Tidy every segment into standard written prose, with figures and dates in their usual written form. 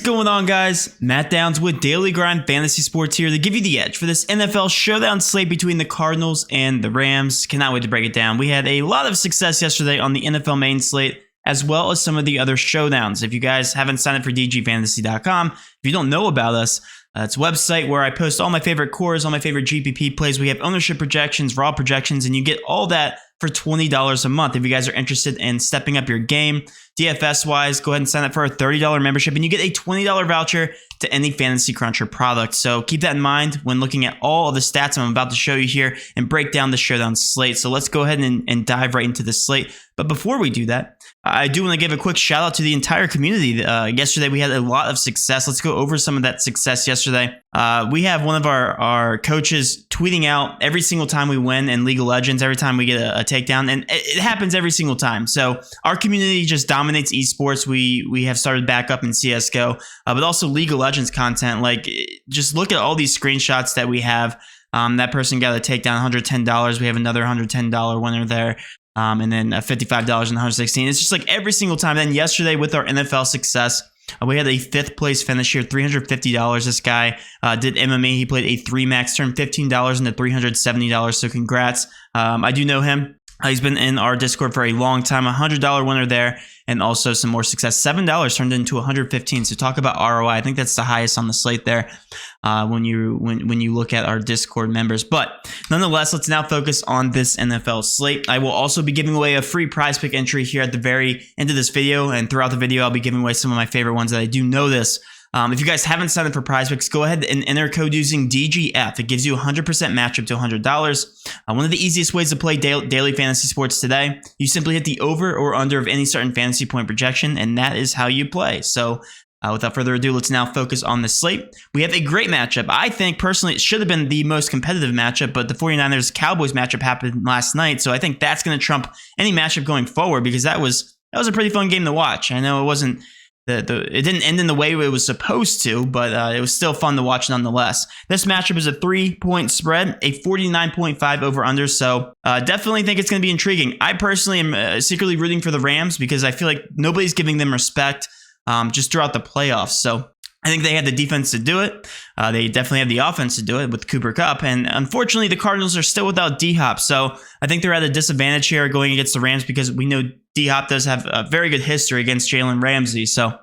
going on, guys? Matt Downs with Daily Grind Fantasy Sports here to give you the edge for this NFL showdown slate between the Cardinals and the Rams. Cannot wait to break it down. We had a lot of success yesterday on the NFL main slate, as well as some of the other showdowns. If you guys haven't signed up for dgfantasy.com, if you don't know about us, it's a website where I post all my favorite cores, all my favorite GPP plays. We have ownership projections, raw projections, and you get all that for $20 a month. If you guys are interested in stepping up your game, DFS-wise, go ahead and sign up for a $30 membership, and you get a $20 voucher to any Fantasy Cruncher product. So keep that in mind when looking at all of the stats I'm about to show you here and break down the showdown slate. So let's go ahead and dive right into the slate. But before we do that, I do want to give a quick shout out to the entire community. Yesterday, we had a lot of success. Let's go over some of that success yesterday. We have one of our coaches tweeting out every single time we win in League of Legends, every time we get a takedown, and it happens every single time. So our community just dominates esports. We have started back up in CSGO, but also League of Legends content. Like, just look at all these screenshots that we have. That person got a takedown, $110. We have another $110 winner there. And then $55 and $116. It's just like every single time. Then yesterday with our NFL success, we had a 5th place finish here, $350. This guy did MMA. He played a 3-max, turned $15 into $370. So congrats. I do know him. He's been in our Discord for a long time. $100 winner there, and also some more success. $7 turned into $115. So talk about ROI. I think that's the highest on the slate there when you look at our Discord members. But nonetheless, let's now focus on this NFL slate. I will also be giving away a free prize pick entry here at the very end of this video, and throughout the video, I'll be giving away some of my favorite ones that I do know this. If you guys haven't signed up for prize picks, go ahead and enter code using DGF. It gives you 100% match up to $100. One of the easiest ways to play daily fantasy sports today, you simply hit the over or under of any certain fantasy point projection, and that is how you play. So without further ado, let's now focus on the slate. We have a great matchup. I think personally it should have been the most competitive matchup, but the 49ers-Cowboys matchup happened last night, so I think that's going to trump any matchup going forward, because that was a pretty fun game to watch. I know it wasn't it didn't end in the way it was supposed to, but it was still fun to watch nonetheless. This matchup is a 3-point spread, a 49.5 over-under, so definitely think it's going to be intriguing. I personally am secretly rooting for the Rams because I feel like nobody's giving them respect just throughout the playoffs. So I think they had the defense to do it. They definitely have the offense to do it with Cooper Kupp. And unfortunately, the Cardinals are still without D-Hop. So I think they're at a disadvantage here going against the Rams because we know D-Hop does have a very good history against Jalen Ramsey. So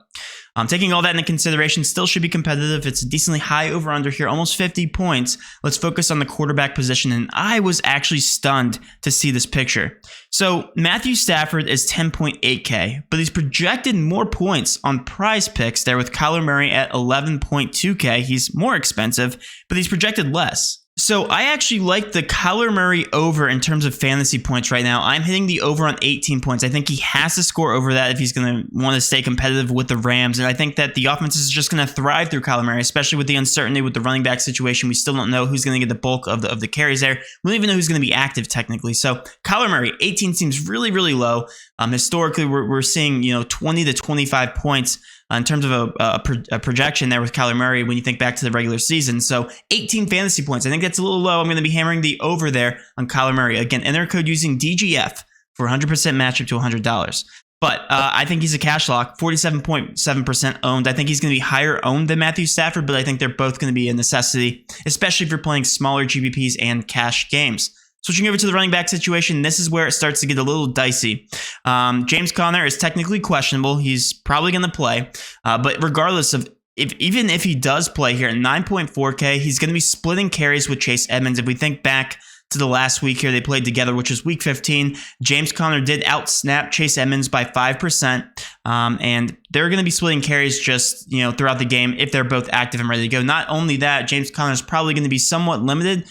taking all that into consideration, still should be competitive. It's a decently high over-under here, almost 50 points. Let's focus on the quarterback position. And I was actually stunned to see this picture. So Matthew Stafford is 10.8K, but he's projected more points on prize picks there with Kyler Murray at 11.2K. He's more expensive, but he's projected less. So I actually like the Kyler Murray over in terms of fantasy points right now. I'm hitting the over on 18 points. I think he has to score over that if he's going to want to stay competitive with the Rams. And I think that the offense is just going to thrive through Kyler Murray, especially with the uncertainty with the running back situation. We still don't know who's going to get the bulk of the carries there. We don't even know who's going to be active technically. So Kyler Murray, 18 seems really, really low. Historically, we're seeing 20 to 25 points in terms of a projection there with Kyler Murray when you think back to the regular season. So 18 fantasy points. I think that's a little low. I'm going to be hammering the over there on Kyler Murray. Again, enter code using DGF for 100% matchup to $100. But I think he's a cash lock, 47.7% owned. I think he's going to be higher owned than Matthew Stafford, but I think they're both going to be a necessity, especially if you're playing smaller GPPs and cash games. Switching over to the running back situation, this is where it starts to get a little dicey. James Conner is technically questionable. He's probably going to play. But regardless of, even if he does play here at 9.4K, he's going to be splitting carries with Chase Edmonds. If we think back to the last week here, they played together, which was week 15. James Conner did outsnap Chase Edmonds by 5%. And they're going to be splitting carries just, throughout the game if they're both active and ready to go. Not only that, James Conner is probably going to be somewhat limited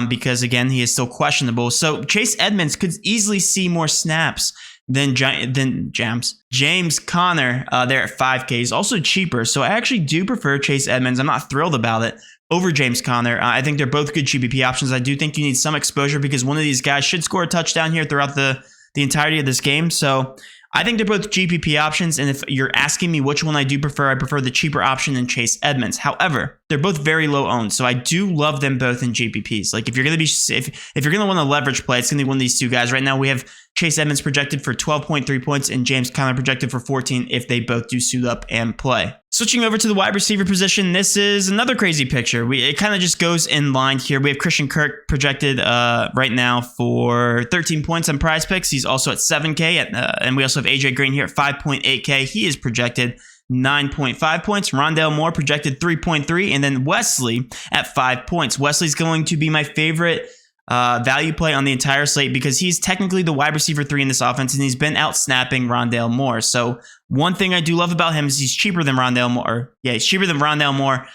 because, again, he is still questionable. So Chase Edmonds could easily see more snaps than James Conner there at 5K. He's also cheaper, so I actually do prefer Chase Edmonds. I'm not thrilled about it over James Conner. I think they're both good GPP options. I do think you need some exposure because one of these guys should score a touchdown here throughout the entirety of this game. So I think they're both GPP options, and if you're asking me which one I do prefer, I prefer the cheaper option than Chase Edmonds. However, they're both very low owned, so I do love them both in GPPs. Like if you're gonna want to leverage play, it's gonna be one of these two guys. Right now, we have Chase Edmonds projected for 12.3 points and James Conner projected for 14 if they both do suit up and play. Switching over to the wide receiver position, this is another crazy picture. It kind of just goes in line here. We have Christian Kirk projected right now for 13 points on Prize Picks. He's also at 7K, and we also have AJ Green here at 5.8K. He is projected 9.5 points. Rondale Moore projected 3.3, and then Wesley at 5 points. Wesley's going to be my favorite value play on the entire slate because he's technically the wide receiver 3 in this offense, and he's been out snapping Rondale Moore. So one thing I do love about him is he's cheaper than Rondale Moore. Yeah, he's cheaper than Rondale Moore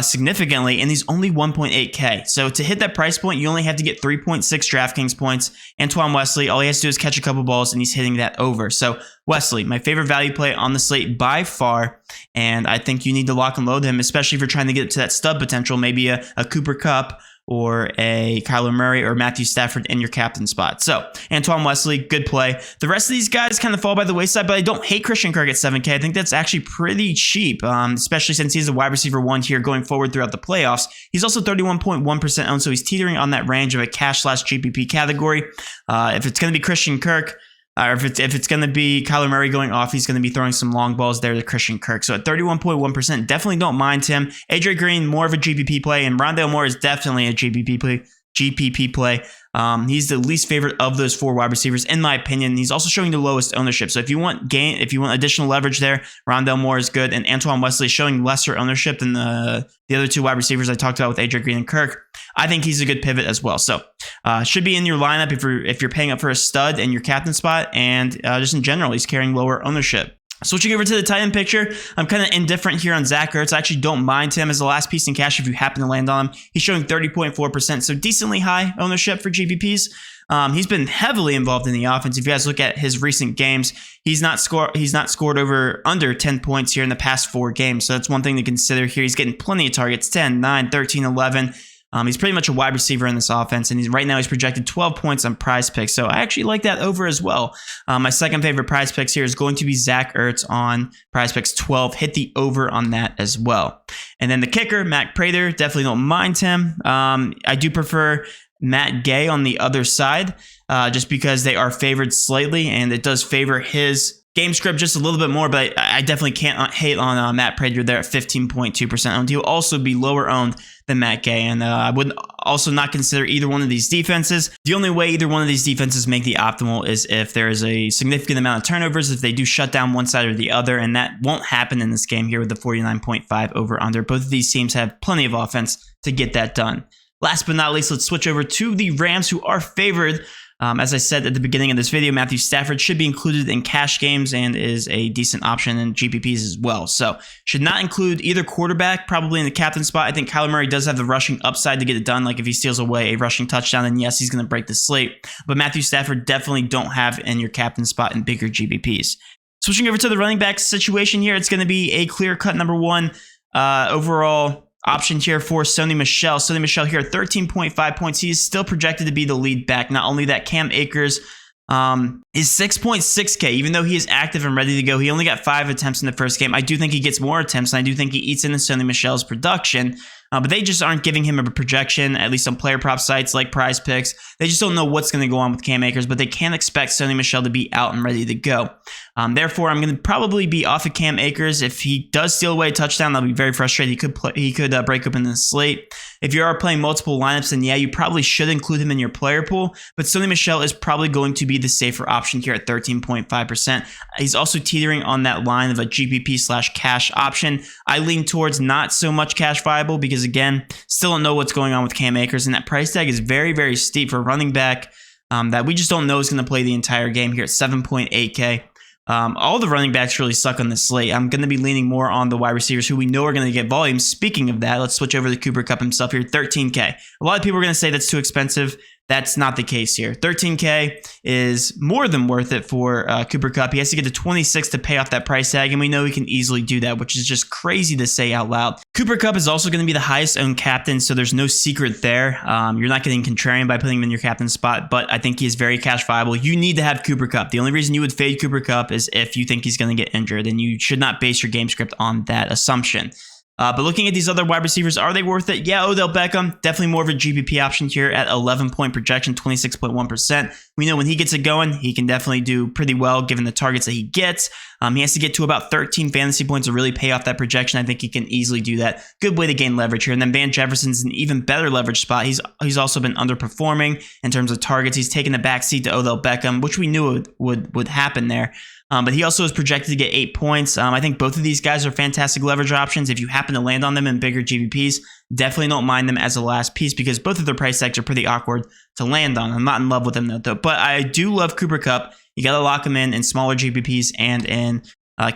significantly, and he's only 1.8K. So to hit that price point, you only have to get 3.6 DraftKings points. Antoine Wesley, all he has to do is catch a couple balls, and he's hitting that over. So Wesley, my favorite value play on the slate by far, and I think you need to lock and load him, especially if you're trying to get to that stub potential, maybe a Cooper Kupp or a Kyler Murray or Matthew Stafford in your captain spot. So Antoine Wesley, good play. The rest of these guys kind of fall by the wayside, but I don't hate Christian Kirk at 7K. I think that's actually pretty cheap, especially since he's a wide receiver 1 here going forward throughout the playoffs. He's also 31.1% owned, so he's teetering on that range of a cash/GPP category. If it's going to be Christian Kirk, or if it's going to be Kyler Murray going off, he's going to be throwing some long balls there to Christian Kirk. So at 31.1%, definitely don't mind him. AJ Green, more of a GPP play, and Rondale Moore is definitely a GPP play. He's the least favorite of those 4 wide receivers, in my opinion. He's also showing the lowest ownership. So if you want additional leverage there, Rondale Moore is good, and Antoine Wesley is showing lesser ownership than the other 2 wide receivers I talked about with AJ Green and Kirk. I think he's a good pivot as well. So should be in your lineup if you're paying up for a stud in your captain spot, and just in general, he's carrying lower ownership. Switching over to the tight end picture, I'm kind of indifferent here on Zach Ertz. I actually don't mind him as the last piece in cash if you happen to land on him. He's showing 30.4%, so decently high ownership for GPPs. He's been heavily involved in the offense. If you guys look at his recent games, he's not scored under 10 points here in the past 4 games. So that's one thing to consider here. He's getting plenty of targets, 10, 9, 13, 11. He's pretty much a wide receiver in this offense, and right now he's projected 12 points on Prize Picks, so I actually like that over as well. My second favorite Prize Picks here is going to be Zach Ertz on Prize Picks 12. Hit the over on that as well. And then the kicker, Matt Prater, definitely don't mind him. I do prefer Matt Gay on the other side, just because they are favored slightly, and it does favor his game script just a little bit more, but I definitely can't hate on Matt Prater there at 15.2% owned. He'll also be lower owned than Matt Gay, and I would also not consider either one of these defenses. The only way either one of these defenses make the optimal is if there is a significant amount of turnovers, if they do shut down one side or the other, and that won't happen in this game here with the 49.5 over under. Both of these teams have plenty of offense to get that done. Last but not least, let's switch over to the Rams, who are favored. As I said at the beginning of this video, Matthew Stafford should be included in cash games and is a decent option in GPPs as well. So should not include either quarterback, probably in the captain spot. I think Kyler Murray does have the rushing upside to get it done. Like if he steals away a rushing touchdown, then yes, he's going to break the slate. But Matthew Stafford definitely don't have in your captain spot in bigger GPPs. Switching over to the running back situation here, it's going to be a clear-cut number 1 overall option here for Sony Michel. Sony Michel here, 13.5 points. He is still projected to be the lead back. Not only that, Cam Akers is 6.6K. Even though he is active and ready to go, he only got 5 attempts in the first game. I do think he gets more attempts, and I do think he eats into Sony Michel's production. But they just aren't giving him a projection, at least on player prop sites like Prize Picks. They just don't know what's going to go on with Cam Akers, but they can't expect Sony Michel to be out and ready to go. Therefore, I'm going to probably be off of Cam Akers. If he does steal away a touchdown, I'll be very frustrated. He could break open the slate. If you are playing multiple lineups, then yeah, you probably should include him in your player pool. But Sony Michel is probably going to be the safer option here at 13.5%. He's also teetering on that line of a GPP/cash option. I lean towards not so much cash viable because, again, still don't know what's going on with Cam Akers, and that price tag is very, very steep for a running back that we just don't know is going to play the entire game here at 7.8K. All the running backs really suck on this slate. I'm going to be leaning more on the wide receivers who we know are going to get volume. Speaking of that, let's switch over to Cooper Kupp himself here, 13K. A lot of people are going to say that's too expensive. That's not the case here. 13K is more than worth it for Cooper Kupp. He has to get to 26 to pay off that price tag, and we know he can easily do that, which is just crazy to say out loud. Cooper Kupp is also going to be the highest owned captain, so there's no secret there. You're not getting contrarian by putting him in your captain spot, but I think he is very cash viable. You need to have Cooper Kupp. The only reason you would fade Cooper Kupp is if you think he's going to get injured, and you should not base your game script on that assumption. But looking at these other wide receivers, are they worth it? Yeah, Odell Beckham, definitely more of a GPP option here at 11-point projection, 26.1%. We know when he gets it going, he can definitely do pretty well given the targets that he gets. He has to get to about 13 fantasy points to really pay off that projection. I think he can easily do that. Good way to gain leverage here. And then Van Jefferson's an even better leverage spot. He's also been underperforming in terms of targets. He's taken the backseat to Odell Beckham, which we knew would happen there. But he also is projected to get 8 points. I think both of these guys are fantastic leverage options. If you happen to land on them in bigger GPPs, definitely don't mind them as a last piece because both of their price tags are pretty awkward to land on. I'm not in love with them though. But I do love Cooper Kupp. You got to lock him in smaller GPPs and in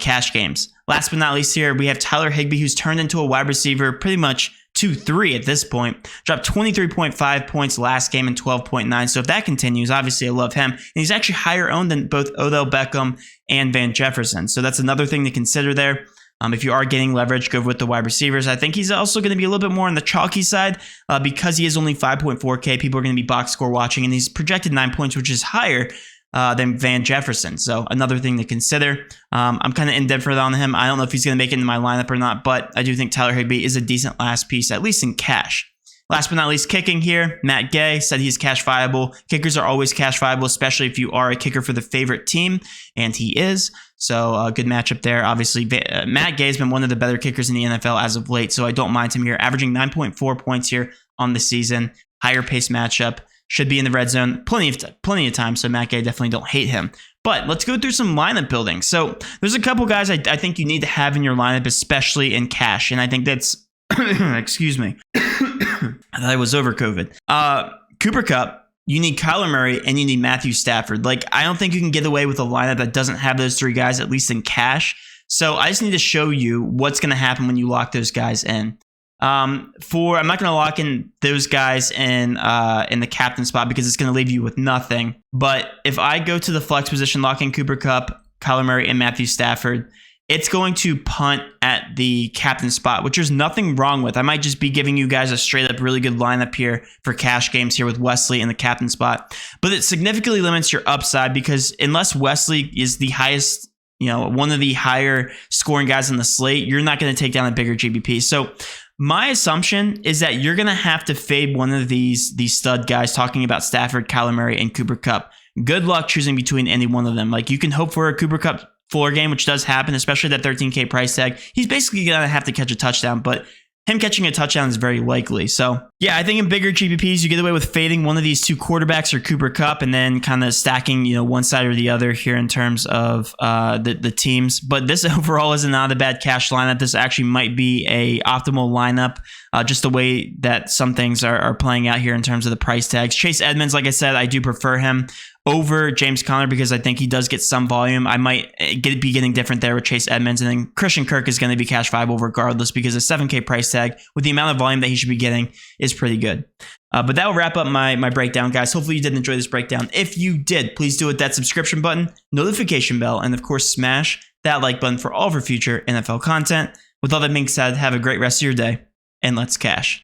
cash games. Last but not least here, we have Tyler Higbee, who's turned into a wide receiver pretty much 2-3 at this point. Dropped 23.5 points last game and 12.9. So if that continues, obviously I love him. And he's actually higher owned than both Odell Beckham and Van Jefferson. So that's another thing to consider there. If you are getting leverage, go with the wide receivers. I think he's also going to be a little bit more on the chalky side because he is only 5.4K. People are going to be box score watching, and he's projected 9 points, which is higher than Van Jefferson. So another thing to consider. I'm kind of indifferent on him. I don't know if he's going to make it into my lineup or not, but I do think Tyler Higbee is a decent last piece, at least in cash. Last but not least, kicking here. Matt Gay said he's cash viable. Kickers are always cash viable, especially if you are a kicker for the favorite team, and he is. So a good matchup there. Obviously, Matt Gay has been one of the better kickers in the NFL as of late, so I don't mind him here. Averaging 9.4 points here on the season. Higher pace matchup. Should be in the red zone plenty of time, so Matt Gay, definitely don't hate him. But let's go through some lineup building. So there's a couple guys I think you need to have in your lineup, especially in cash, and I think that's excuse me. I thought I was over COVID. Cooper Kupp, you need Kyler Murray, and you need Matthew Stafford. Like, I don't think you can get away with a lineup that doesn't have those three guys, at least in cash. So I just need to show you what's going to happen when you lock those guys in. I'm not going to lock in those guys in the captain spot because it's going to leave you with nothing. But if I go to the flex position, lock in Cooper Kupp, Kyler Murray, and Matthew Stafford, it's going to punt at the captain spot, which there's nothing wrong with. I might just be giving you guys a straight up really good lineup here for cash games here with Wesley in the captain spot. But it significantly limits your upside because unless Wesley is the highest, one of the higher scoring guys on the slate, you're not going to take down a bigger GBP. So my assumption is that you're going to have to fade one of these stud guys, talking about Stafford, Kyler Murray, and Cooper Kupp. Good luck choosing between any one of them. Like, you can hope for a Cooper Kupp floor game, which does happen, especially that 13K price tag. He's basically going to have to catch a touchdown, but him catching a touchdown is very likely. So yeah, I think in bigger GPPs, you get away with fading one of these two quarterbacks or Cooper Kupp and then kind of stacking, one side or the other here in terms of the teams. But this overall is not a bad cash lineup. This actually might be a optimal lineup, just the way that some things are playing out here in terms of the price tags. Chase Edmonds, like I said, I do prefer him over James Conner because I think he does get some volume. I might be getting different there with Chase Edmonds. And then Christian Kirk is going to be cash viable regardless because a 7K price tag with the amount of volume that he should be getting is pretty good. But that will wrap up my breakdown, guys. Hopefully you did enjoy this breakdown. If you did, please do hit that subscription button, notification bell, and of course, smash that like button for all of our future NFL content. With all that being said, have a great rest of your day, and let's cash.